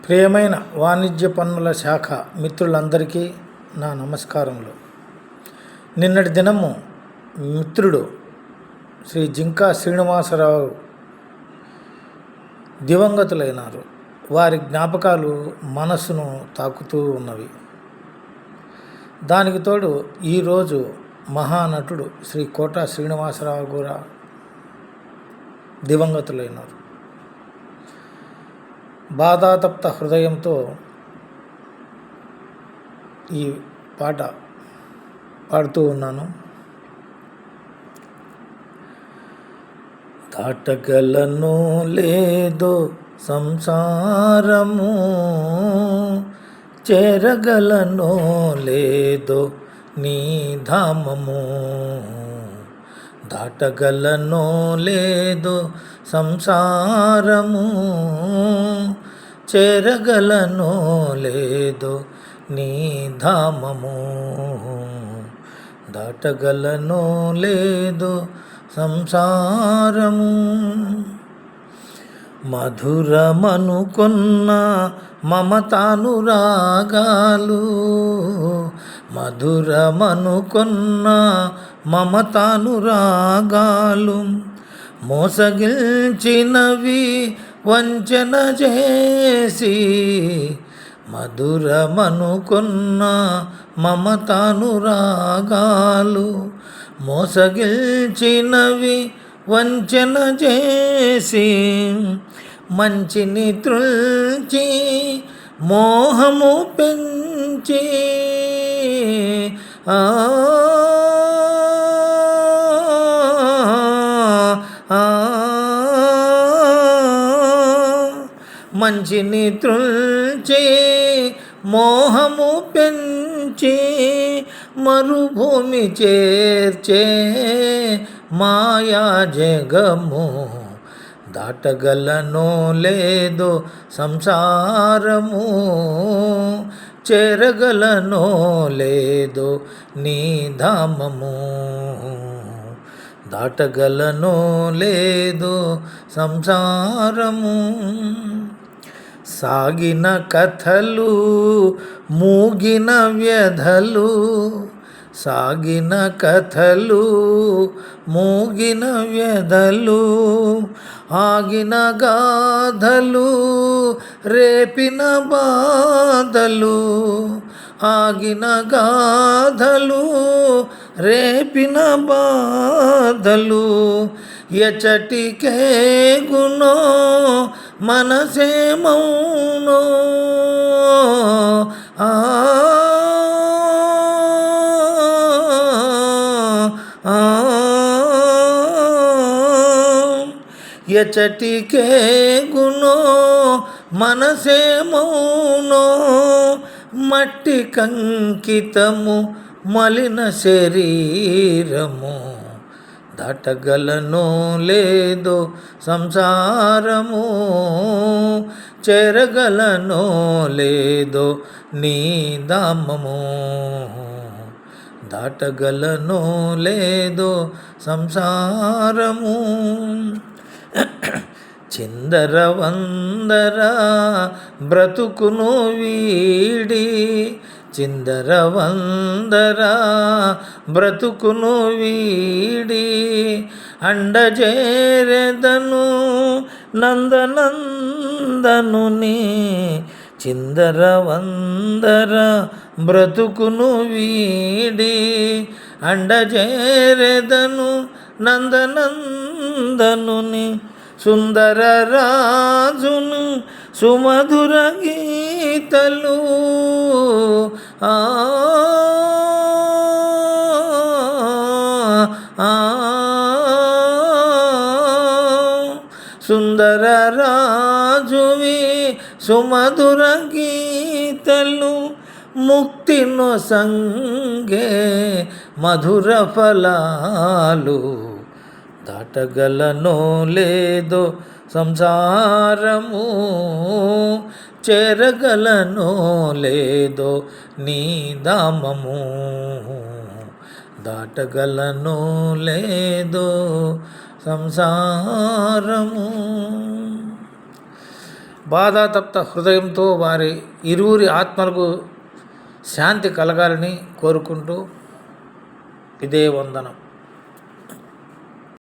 ప్రియమైన వాణిజ్య పన్నుల శాఖ మిత్రులందరికీ నా నమస్కారములు. నిన్నటి దినము మిత్రుడు శ్రీ జింకా శ్రీనివాసరావు దివంగతులైనారు. వారి జ్ఞాపకాలు మనస్సును తాకుతూ ఉన్నవి. దానికి తోడు ఈరోజు మహానటుడు శ్రీ కోట శ్రీనివాసరావు కూడా దివంగతులైనారు. బాధాతప్త హృదయంతో ఈ పాట పాడుతూ ఉన్నాను. దాటగలను లేదో సంసారము, చేరగలను లేదో నీ ధామము. దాటగలను లేదో సంసారము, చేరగలను లేదో నీ ధామము. దాటగలను లేదో సంసారము. మధురమనుకున్న మమతానురాగాలు, మధురమనుకున్న మమతానురాగాలు, మోసగిల్చినవి వంచన చేసి. మధురమనుకున్న మమతానురాగాలు, మోసగిల్చినవి వంచన చేసి. మంచిని త్రుల్చి మోహము పెంచి, మంచిని త్రుల్చి మోహము పెంచి, మరుభూమి చేర్చే మాయా జగము. దాటగలను లేదో సంసారము, చేరగలను లేదో నీ ధామము. దాటగలను లేదో సంసారము. సాగిన కథలు మూగిన వ్యధలు, సాగిన కథలు మూగిన వ్యధలు, ఆగిన గాథలు రేపిన బాధలు. ఆగిన గాథలు రేపిన బాధలు, ఎచటికే గుణో మనసే మౌనో. ఎచటికే గుణో మనసే మౌనో. మట్టి కంకితము మలిన శరీరము, దాటగలను లేదో సంసారము, చేరగలను లేదో నీ ధామము. దాటగలను లేదో సంసారము. చిందరవందర బ్రతుకును వీడి, చిందరవందర బ్రతుకును వీడి, అండజేరెదను నందనందనుని. చిందరవందర బ్రతుకును వీడి, అండజేరెదను నందనందనుని. సుందర రాజును సుమధుర గీతలు, సుందర రాజువి సుమధుర గీతలు, ముక్తిను సంగే మధుర ఫలాలు. దాటగలను లేదో సంసారము, చేరగలను లేదో నీ ధామము. దాటగలను లేదో సంసారము. బాధాతప్త హృదయంతో వారి ఇరువురి ఆత్మలకు శాంతి కలగాలని కోరుకుంటూ ఇదే వందనం.